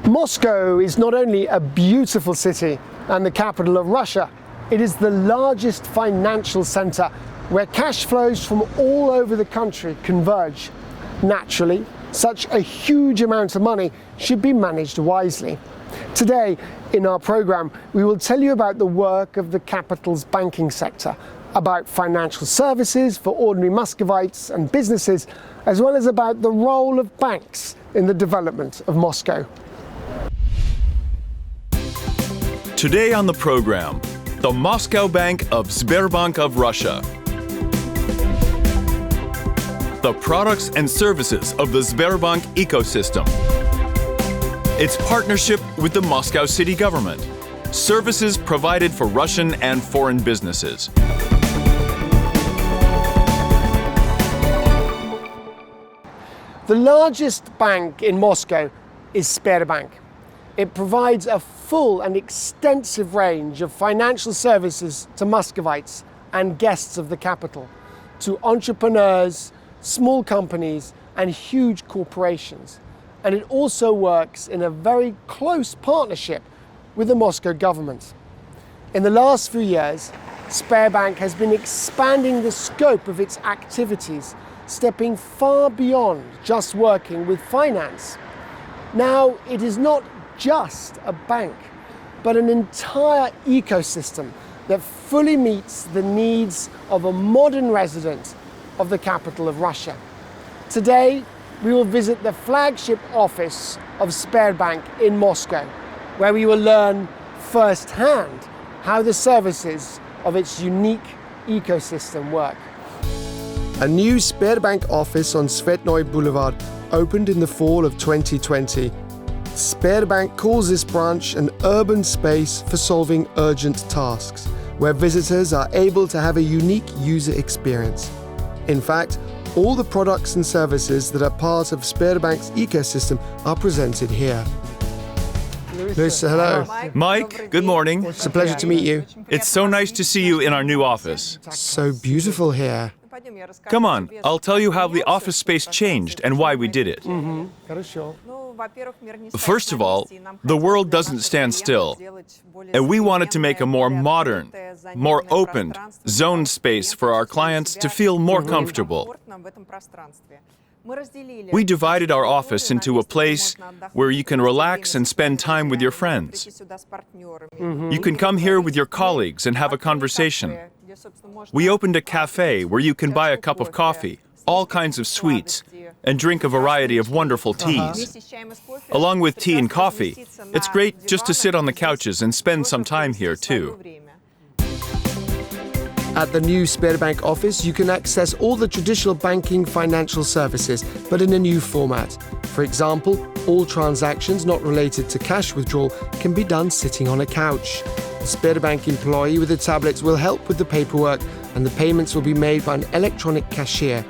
Moscow is not only a beautiful city and the capital of Russia, it is the largest financial center where cash flows from all over the country converge. Naturally, such a huge amount of money should be managed wisely. Today, in our program, we will tell you about the work of the capital's banking sector, about financial services for ordinary Muscovites and businesses, as well as about the role of banks in the development of Moscow. Today on the program, the Moscow Bank of Sberbank of Russia. The products and services of the Sberbank ecosystem. Its partnership with the Moscow city government. Services provided for Russian and foreign businesses. The largest bank in Moscow is Sberbank. It provides a full and extensive range of financial services to Muscovites and guests of the capital, to entrepreneurs, small companies and huge corporations. And it also works in a very close partnership with the Moscow government. In the last few years, Sberbank has been expanding the scope of its activities, stepping far beyond just working with finance. Now, it is not just a bank, but an entire ecosystem that fully meets the needs of a modern resident of the capital of Russia. Today, we will visit the flagship office of Sberbank in Moscow, where we will learn firsthand how the services of its unique ecosystem work. A new Sberbank office on Tsvetnoy Boulevard opened in the fall of 2020. Sberbank calls this branch an urban space for solving urgent tasks, where visitors are able to have a unique user experience. In fact, all the products and services that are part of Sberbank's ecosystem are presented here. Luis, hello. Mike, good morning. It's a pleasure to meet you. It's so nice to see you in our new office. So beautiful here. Come on, I'll tell you how the office space changed and why we did it. First of all, the world doesn't stand still, and we wanted to make a more modern, more open, zoned space for our clients to feel more comfortable. We divided our office into a place where you can relax and spend time with your friends. You can come here with your colleagues and have a conversation. We opened a cafe where you can buy a cup of coffee, all kinds of sweets, and drink a variety of wonderful teas. Along with tea and coffee, it's great just to sit on the couches and spend some time here too. At the new Sberbank office, you can access all the traditional banking financial services, but in a new format. For example, all transactions not related to cash withdrawal can be done sitting on a couch. The Sberbank employee with a tablet will help with the paperwork, and the payments will be made by an electronic cashier.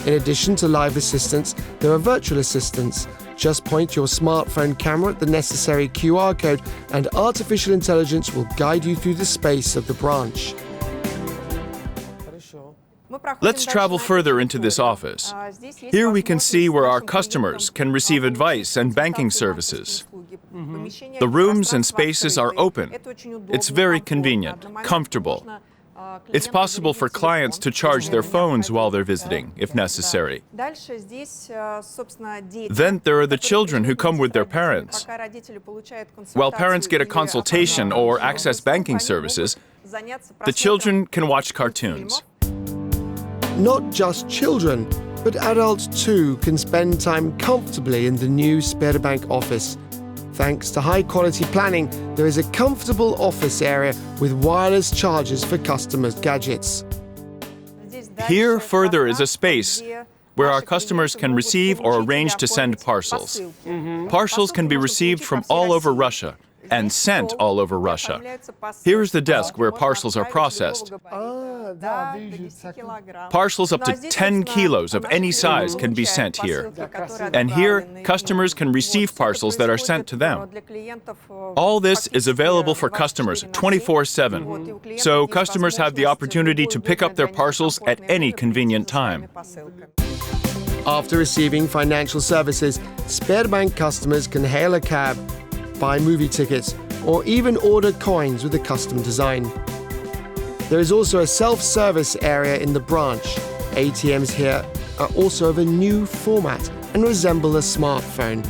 In addition to live assistants, there are virtual assistants. Just point your smartphone camera at the necessary QR code, and artificial intelligence will guide you through the space of the branch. Let's travel further into this office. Here we can see where our customers can receive advice and banking services. The rooms and spaces are open. It's very convenient, comfortable. It's possible for clients to charge their phones while they're visiting, if necessary. Then there are the children who come with their parents. While parents get a consultation or access banking services, the children can watch cartoons. Not just children, but adults too can spend time comfortably in the new Sberbank office. Thanks to high-quality planning, there is a comfortable office area with wireless chargers for customers' gadgets. Here further is a space where our customers can receive or arrange to send parcels. Parcels can be received from all over Russia and sent all over Russia. Here is the desk where parcels are processed. Parcels up to 10 kilos of any size can be sent here. And here, customers can receive parcels that are sent to them. All this is available for customers 24/7. So customers have the opportunity to pick up their parcels at any convenient time. After receiving financial services, Sberbank customers can hail a cab, buy movie tickets, or even order coins with a custom design. There is also a self-service area in the branch. ATMs here are also of a new format and resemble a smartphone.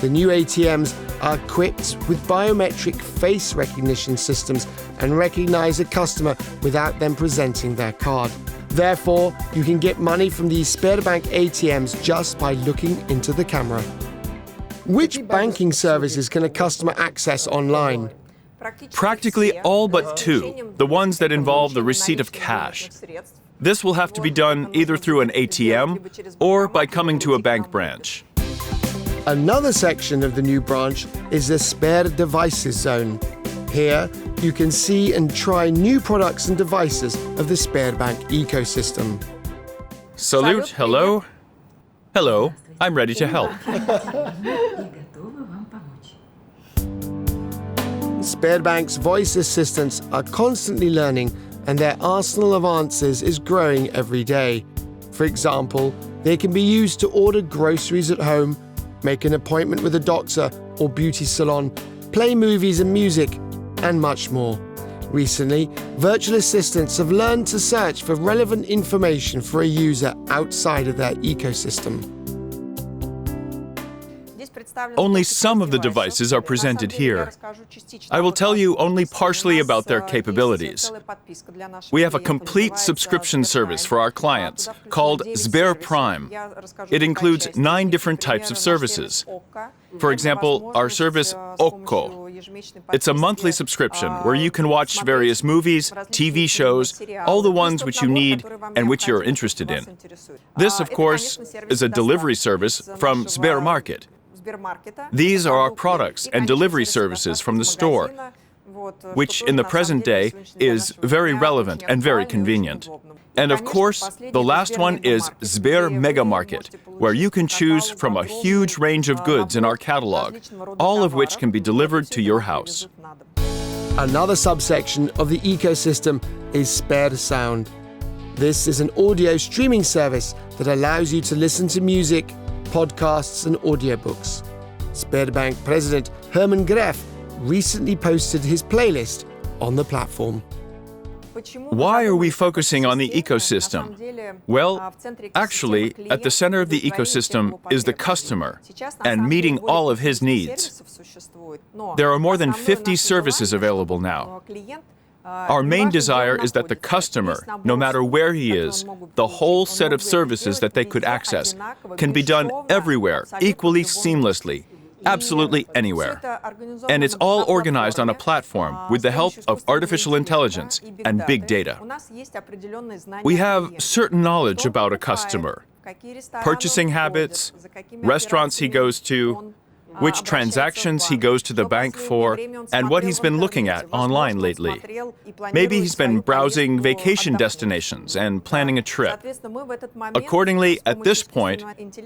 The new ATMs are equipped with biometric face recognition systems and recognize a customer without them presenting their card. Therefore, you can get money from these Sberbank ATMs just by looking into the camera. Which banking services can a customer access online? Practically all but two, the ones that involve the receipt of cash. This will have to be done either through an ATM or by coming to a bank branch. Another section of the new branch is the Sber Devices Zone. Here, you can see and try new products and devices of the Sberbank ecosystem. Salute, hello. Hello, I'm ready to help. Sberbank's voice assistants are constantly learning, and their arsenal of answers is growing every day. For example, they can be used to order groceries at home, make an appointment with a doctor or beauty salon, play movies and music, and much more. Recently, virtual assistants have learned to search for relevant information for a user outside of their ecosystem. Only some of the devices are presented here. I will tell you only partially about their capabilities. We have a complete subscription service for our clients called Sber Prime. It includes 9 different types of services. For example, our service Okko. It's a monthly subscription where you can watch various movies, TV shows, all the ones which you need and which you're interested in. This, of course, is a delivery service from Sbermarket. These are our products and delivery services from the store, which in the present day is very relevant and very convenient. And of course, the last one is Sber Mega Market, where you can choose from a huge range of goods in our catalog, all of which can be delivered to your house. Another subsection of the ecosystem is Sber Sound. This is an audio streaming service that allows you to listen to music, podcasts and audiobooks. Sberbank President Herman Gref recently posted his playlist on the platform. Why are we focusing on the ecosystem? Well, actually, at the center of the ecosystem is the customer and meeting all of his needs. There are more than 50 services available now. Our main desire is that the customer, no matter where he is, the whole set of services that they could access can be done everywhere, equally seamlessly, absolutely anywhere. And it's all organized on a platform with the help of artificial intelligence and big data. We have certain knowledge about a customer, purchasing habits, restaurants he goes to, which transactions he goes to the bank for, and what he's been looking at online lately. Maybe he's been browsing vacation destinations and planning a trip. Accordingly, at this point,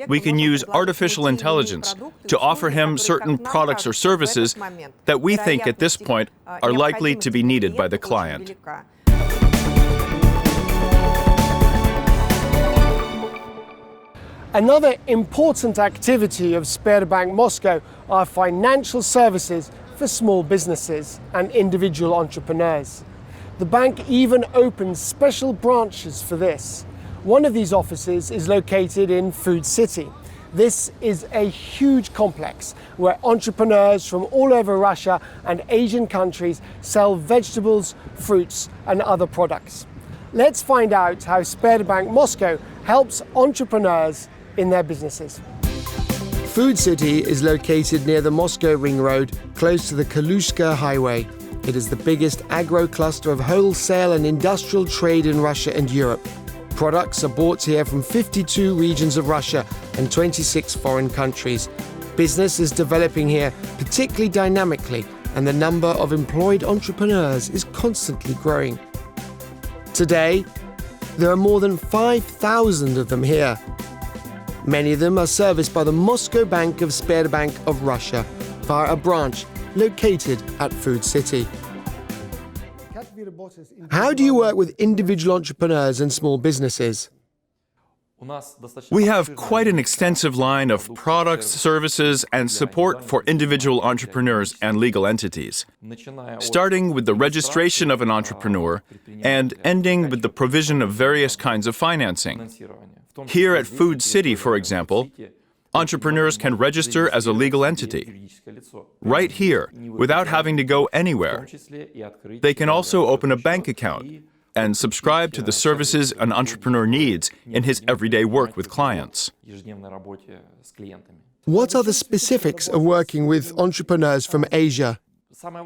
we can use artificial intelligence to offer him certain products or services that we think at this point are likely to be needed by the client. Another important activity of Sberbank Moscow are financial services for small businesses and individual entrepreneurs. The bank even opens special branches for this. One of these offices is located in Food City. This is a huge complex where entrepreneurs from all over Russia and Asian countries sell vegetables, fruits, and other products. Let's find out how Sberbank Moscow helps entrepreneurs in their businesses. Food City is located near the Moscow Ring Road, close to the Kalushka Highway. It is the biggest agro cluster of wholesale and industrial trade in Russia and Europe. Products are bought here from 52 regions of Russia and 26 foreign countries. Business is developing here particularly dynamically, and the number of employed entrepreneurs is constantly growing. Today, there are more than 5,000 of them here. Many of them are serviced by the Moscow Bank of Sberbank of Russia via a branch located at Food City. How do you work with individual entrepreneurs and small businesses? We have quite an extensive line of products, services, and support for individual entrepreneurs and legal entities, starting with the registration of an entrepreneur and ending with the provision of various kinds of financing. Here at Food City, for example, entrepreneurs can register as a legal entity right here without having to go anywhere. They can also open a bank account and subscribe to the services an entrepreneur needs in his everyday work with clients. What are the specifics of working with entrepreneurs from Asia?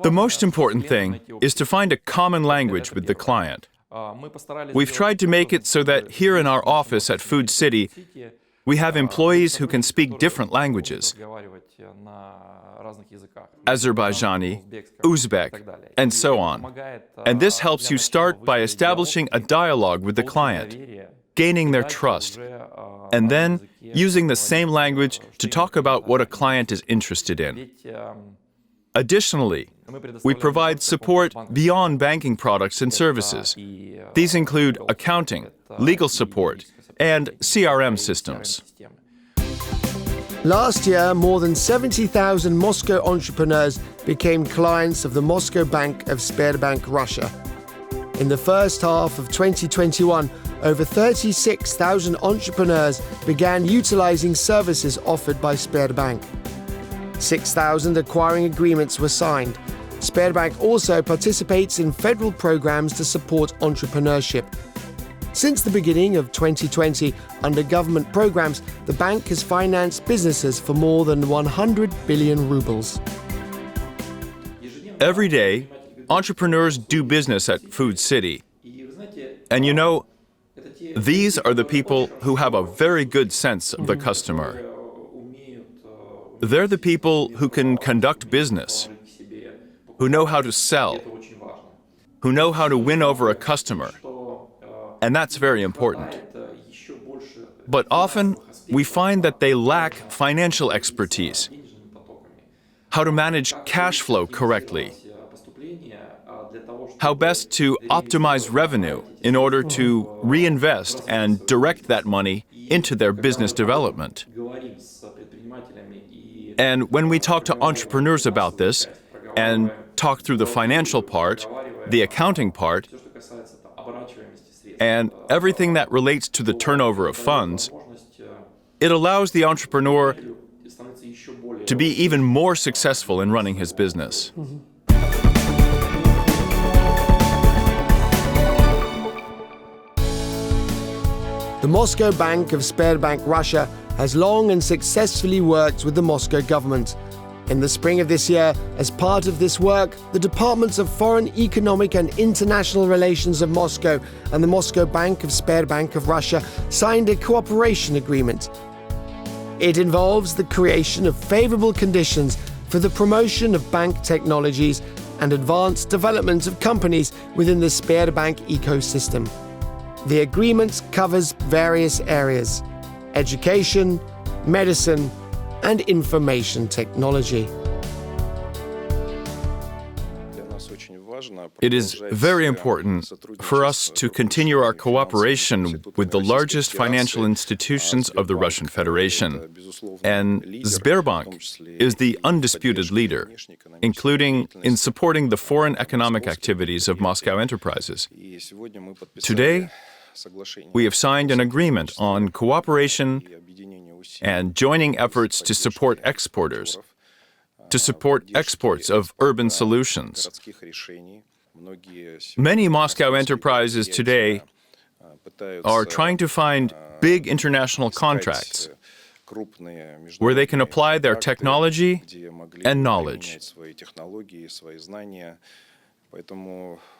The most important thing is to find a common language with the client. We've tried to make it so that here in our office at Food City, we have employees who can speak different languages: Azerbaijani, Uzbek, and so on. And this helps you start by establishing a dialogue with the client, gaining their trust, and then using the same language to talk about what a client is interested in. Additionally, we provide support beyond banking products and services. These include accounting, legal support, and CRM systems. Last year, more than 70,000 Moscow entrepreneurs became clients of the Moscow Bank of Sberbank Russia. In the first half of 2021, over 36,000 entrepreneurs began utilizing services offered by Sberbank. 6,000 acquiring agreements were signed. Sberbank also participates in federal programs to support entrepreneurship. Since the beginning of 2020, under government programs, the bank has financed businesses for more than 100 billion rubles. Every day, entrepreneurs do business at Food City. And you know, these are the people who have a very good sense of the customer. They're the people who can conduct business, who know how to sell, who know how to win over a customer. And that's very important. But often, we find that they lack financial expertise, how to manage cash flow correctly, how best to optimize revenue in order to reinvest and direct that money into their business development. And when we talk to entrepreneurs about this and talk through the financial part, the accounting part, and everything that relates to the turnover of funds, it allows the entrepreneur to be even more successful in running his business. The Moscow Bank of Sberbank Russia has long and successfully worked with the Moscow government. In the spring of this year, as part of this work, the Departments of Foreign Economic and International Relations of Moscow and the Moscow Bank of Sberbank of Russia signed a cooperation agreement. It involves the creation of favorable conditions for the promotion of bank technologies and advanced development of companies within the Sberbank ecosystem. The agreement covers various areas: education, medicine, and information technology. It is very important for us to continue our cooperation with the largest financial institutions of the Russian Federation. And Sberbank is the undisputed leader, including in supporting the foreign economic activities of Moscow enterprises. Today, we have signed an agreement on cooperation and joining efforts to support exporters, to support exports of urban solutions. Many Moscow enterprises today are trying to find big international contracts where they can apply their technology and knowledge.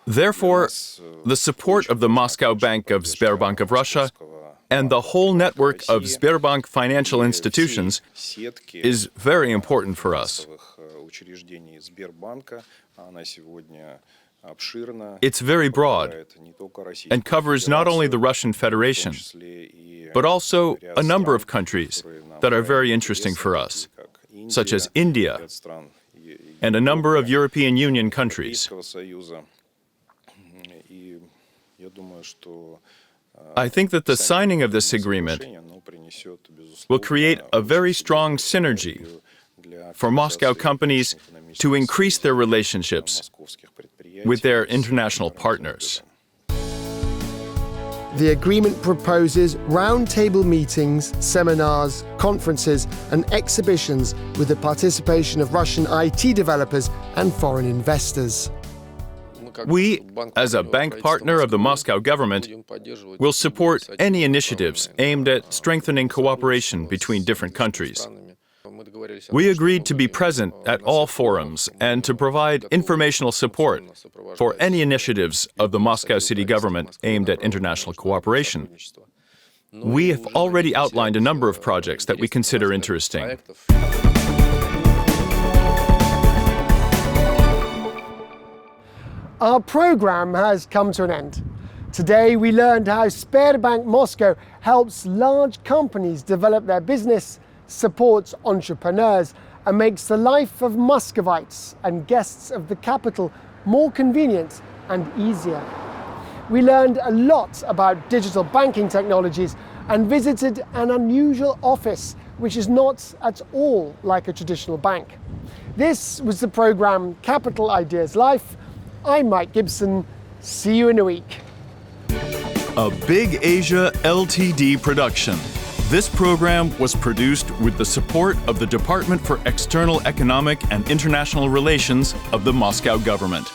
Therefore, the support of the Moscow Bank of Sberbank of Russia and the whole network of Sberbank financial institutions is very important for us. It's very broad and covers not only the Russian Federation, but also a number of countries that are very interesting for us, such as India and a number of European Union countries. I think that the signing of this agreement will create a very strong synergy for Moscow companies to increase their relationships with their international partners. The agreement proposes roundtable meetings, seminars, conferences, and exhibitions with the participation of Russian IT developers and foreign investors. We, as a bank partner of the Moscow government, will support any initiatives aimed at strengthening cooperation between different countries. We agreed to be present at all forums and to provide informational support for any initiatives of the Moscow city government aimed at international cooperation. We have already outlined a number of projects that we consider interesting. Our program has come to an end. Today we learned how Sberbank Moscow helps large companies develop their business, supports entrepreneurs, and makes the life of Muscovites and guests of the capital more convenient and easier. We learned a lot about digital banking technologies and visited an unusual office which is not at all like a traditional bank. This was the program Capital Ideas Life. I'm Mike Gibson. See you in a week. A Big Asia Ltd production. This program was produced with the support of the Department for External Economic and International Relations of the Moscow government.